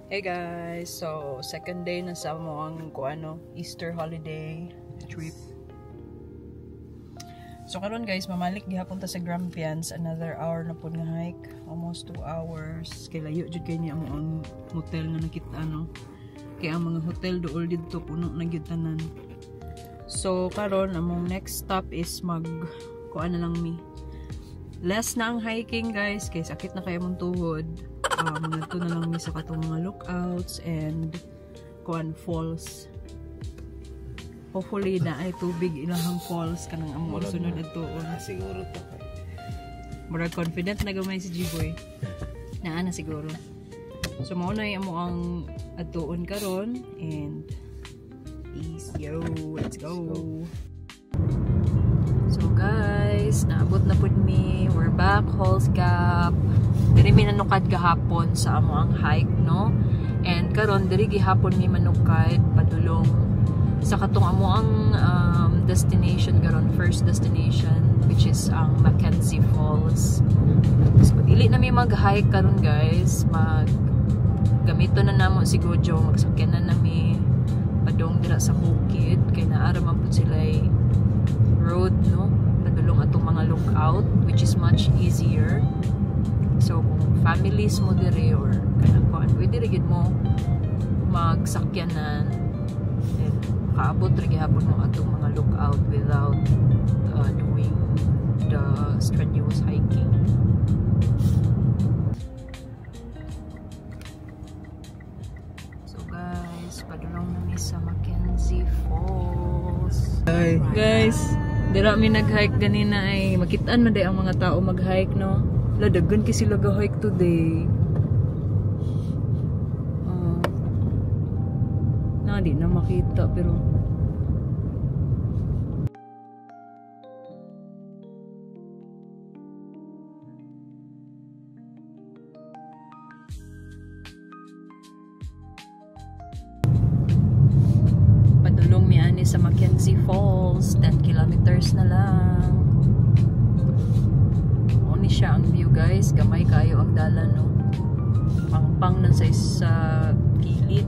Hey guys, so second day na sa mo ang Easter holiday trip. So karon guys, mamalik gihapon ta sa Grampians, another hour na pud nga hike, almost 2 hours. Kay layo jud kay ni ang hotel nga nakita no. Kay ang mga hotel dool didto puno na gyud tanan. So karon among next stop is kuan na lang mi. Less na ang hiking guys, kay sakit na kayo mong tuhod. Mga to na lang mi sa katong mga lookouts and kuan falls. Hopefully na ay tubig ilahang falls kanang amo sunod adtuon. Siguro to. Murag confident na gamay si G-Boy. Naa na siguro. So mao na amo ang adtuon karon and peace yo, let's go. So guys, naabot na pud mi. We're back, Halls Gap. Diri mi nanukad gahapon sa amo ang hike, no? And karon diri gihapon mi manukad padulong sa katong amo ang destination karon, first destination, which is ang Mackenzie Falls. So dili na mi mag-hike karon guys, gamito na namo si Gojo, magsakyan na nami padung dira sa bukid kay naara man pud sila road, no? Padulong atong mga lookout, which is much easier. So kung families mo diri or kanang kuan, pwede rin mo magsakyanan and kaabot rin gihapon mo atong mga lookout without doing the strenuous hiking. So guys, padulong na mi sa Mackenzie Falls. Hi Guys, dira mi nag-hike ganina ay makitaan man day ang mga tao mag-hike, no? Ladagan kasi sila ga-hike today. Di na makita pero padulong mi ani sa Mackenzie Falls, 10 kilometers na lang. Oni siya ang view guys, gamay kayo ang dalan, no? Pangpang na sa isa kilid.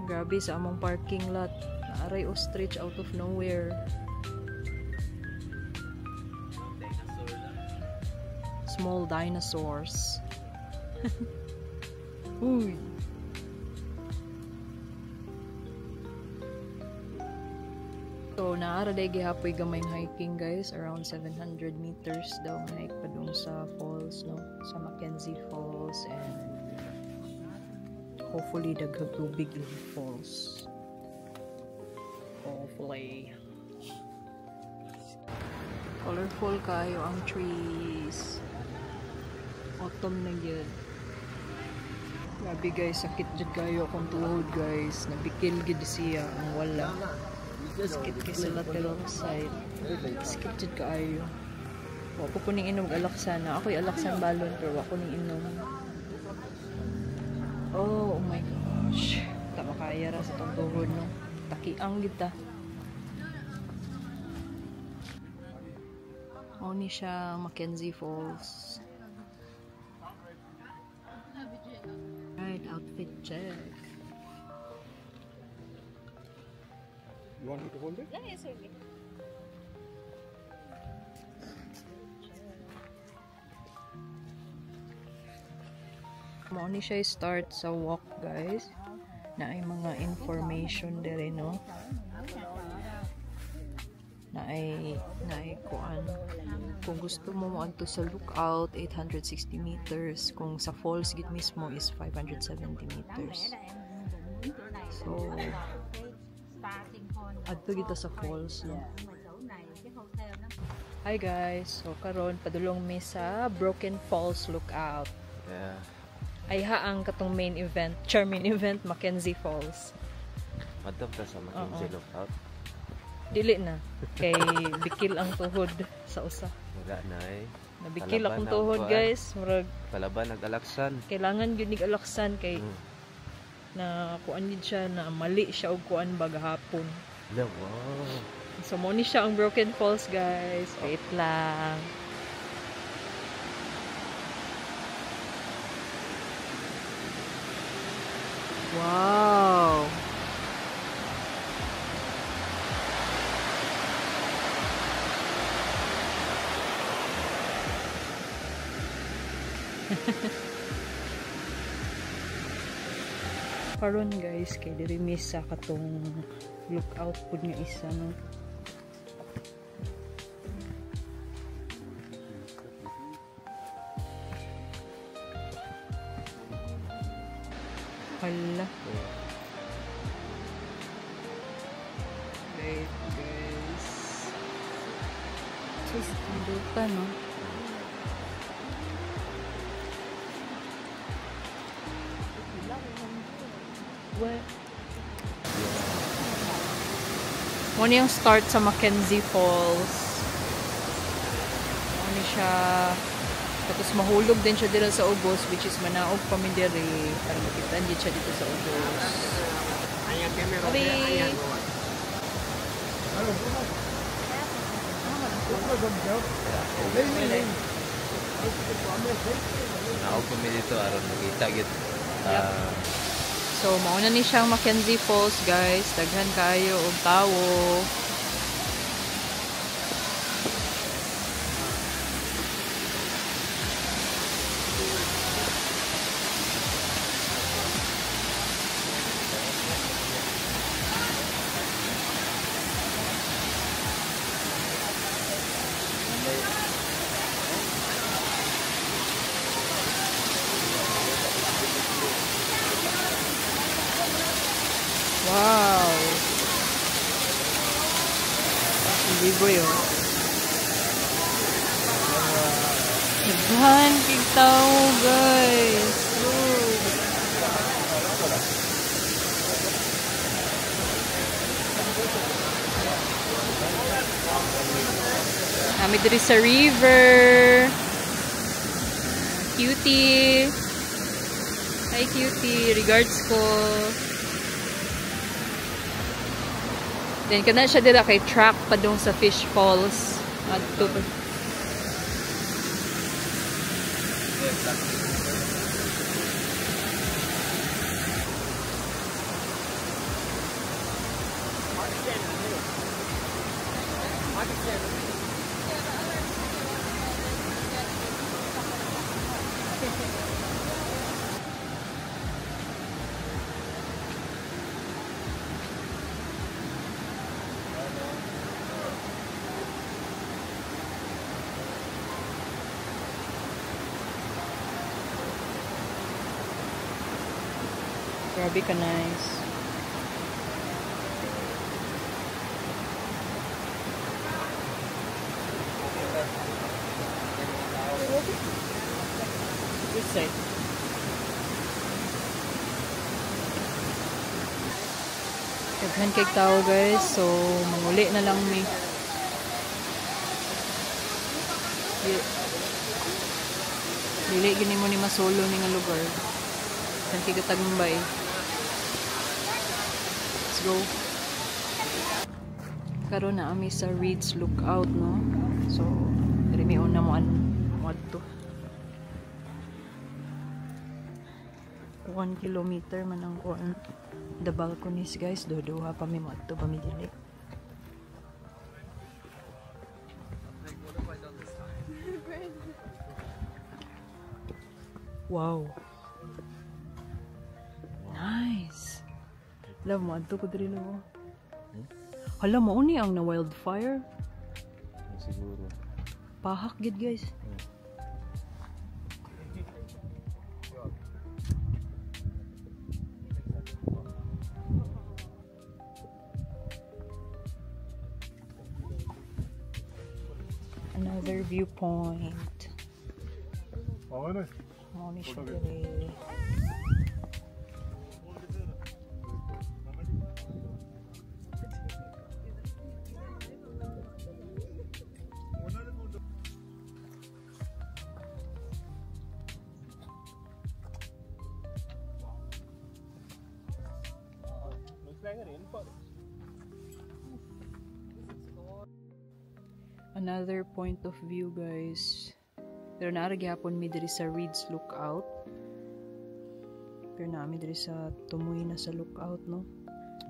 Grabe sa among parking lot. Naaray ostrich out of nowhere. Small dinosaurs. Uy. So naara day gihapoy gamay hiking guys, around 700 meters daw nga hike padung sa falls, no? Sa Mackenzie Falls, and hopefully daghang tubig yung falls. Hopefully. Colorful kayo ang trees. Autumn na yun. Grabe guys, sakit dyan kayo akong tuhod guys. Nabikil gid siya ang wala. Sakit kayo sa lateral side. Sakit dyan kayo. Wako ko ning inom alaksana. Ako'y alaksan balon pero wako ning inom. Oh my gosh. Tama kaya ra sa tong tuhod, no? Takiang kita. O ni siya Mackenzie Falls. Right, outfit check. You want me to hold it? Yeah, yes, okay. Mao ni siya start sa walk guys. Na ay mga information dire, no? Na ay kuan. Kung gusto mo moadto sa lookout, 860 meters. Kung sa falls gid mismo is 570 meters. So adto kita sa falls, no? Hi guys. So karon padulong mi sa Broken Falls lookout. Yeah. Ay ang katong main event, main event, Mackenzie Falls. Madam ta sa Mackenzie lookout. Dili na. Kay bikil ang tuhod sa usa. Wala na eh. Nabikil akong tuhod guys. Murag palaban nag-alaksan. kailangan gyud nig alaksan kay na kuan gid siya na mali siya og kuan bagahapon. Wow. So mo ni siya ang Broken Falls, guys. Wait lang. Wow. Karon guys, kay diri miss sa katong lookout pud nga isa no. Hala. Wait guys. Just duta no. What? Muna yung start sa Mackenzie Falls. Muna siya. Tapos mahulog din siya dito sa Ubos, which is manaog pa min diri. Para makitaan din siya dito sa Ubos. Abi! Naog kami dito aron makita gid. So, mauna ni siyang Mackenzie Falls, guys. Daghan kayo og tawo. Wow! Libre yun. Naghan kig tao, guys. Kami diri sa river. Cutie. Hi, Cutie. Regards ko. Then, kana siya dira kay track pa dong sa Fish Falls. Adto. Grabe ka nice. Good side. Daghan kay tao guys, so manguli na lang mi. Dili gini mo ni masolo ni nga lugar. San kay Tagumbay. Let's go. Karon na ami sa Reeds Lookout, no? So, diri mi una mo adto. 1 kilometer man ang kuan. The balconies, guys. Duha pa mi mo adto pa mi dili. Wow. Nice. Alam mo, adto ko diri mo. Hala mo, uni ang na wildfire. Siguro. Pahak gid guys. Another viewpoint. Oh, ano? Oh, ni siya diri. Another point of view, guys. Pero naaragyapon mi diri sa Reeds Lookout. Pero naami diri sa tumoy na sa lookout, no?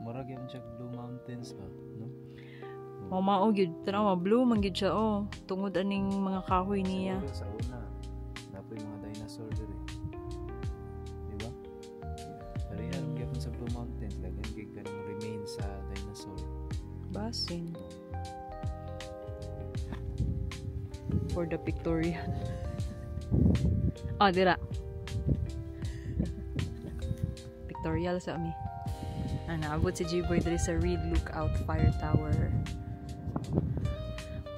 Murag yung siya Blue Mountains ba, no? Mamao gyud tanawa blue man gyud siya oh. Tungod aning mga kahoy niya. Sa una, napoy mga dinosaur diri. Di ba? Pero yan, gyapon sa Blue Mountains, dagan gyud kanang remains sa dinosaur. Basin. For the pictorial. Ah, dira. Pictorial sa ami. Naabot si G-Boy diri sa Reed Lookout Fire Tower.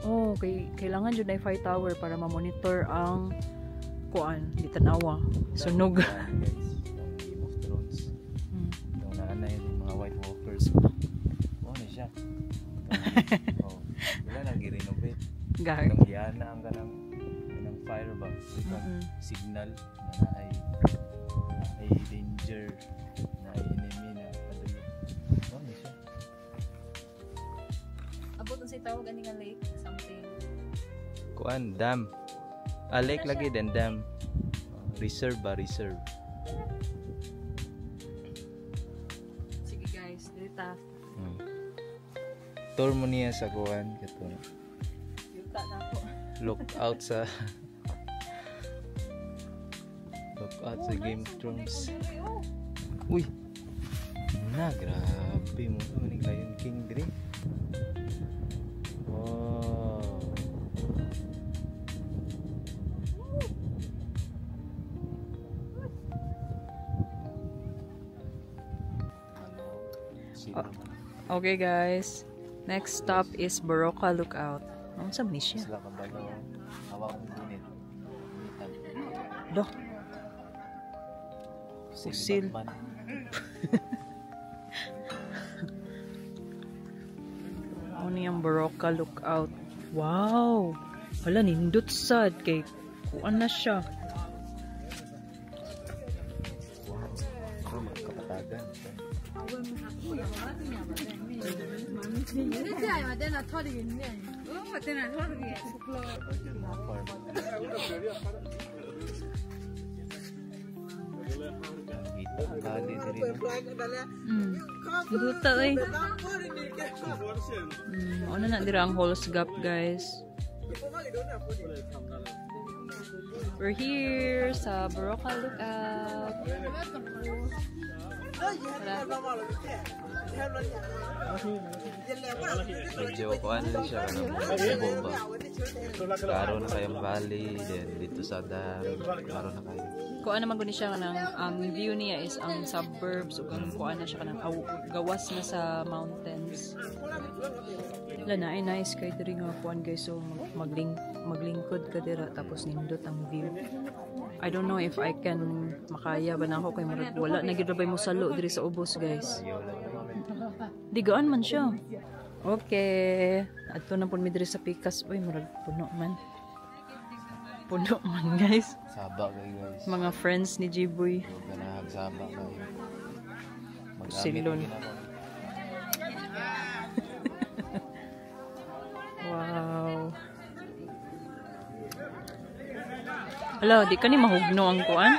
Oh, kailangan jud na fire tower para ma-monitor ang kuan, di tanawa, sunog. Guys, ang Game of Thrones. Itong naanay yung mga White Walkers. Oh, na siya. Oh, wala nang i-renovate. Gag. Itong giyana ang kanang firebox. Itong signal na ay danger, na ay enemy na padalo. Oh, na siya. Abot ang say tawag ani nga lake, something. Kuan, dam. Lake lagi din, dam. Reserve ba? Reserve. Sige guys, dito. Tour mo niya sa kuan. Ito. Yuta na ako. Look out sa Game of Thrones. Uy! Na, grabe mo. Maning Lion King diri. Wow! Okay guys, next stop is Baroka Lookout. Ang sab ni siya. Sila kabalo. Hawak ng unit. Doh. Usil. Ano niyang Baroka Lookout? Wow! Hala, nindot sad kay kuan na siya. Wow! Ito, magkapatagan. Duta eh. Ano na dira ang Halls Gap, guys. We're here sa Baroka Lookout. Medyo kuan lang siya ng bomba. Klaro na kayong valley, then dito sa dam, klaro na kayo. Kuan naman guni siya kanang view niya is ang suburbs ug ang kuan na siya kanang gawas na sa mountains. Wala na ay nice kay diri nga kuan guys, so maglingkod ka dira tapos nindot ang view. I don't know if I can makaya ba na ako kay murag wala na gyud bay mo salo diri sa ubos guys. Digaan man siya. Okay, adto na pud mi diri sa pikas. Uy, murag puno man. Puno man guys. Saba kayo guys. Mga friends ni G-Boy. Huwag ka na hagsaba kayo. Silon. Wow. Hala, di ka ni mahugno ang kuan?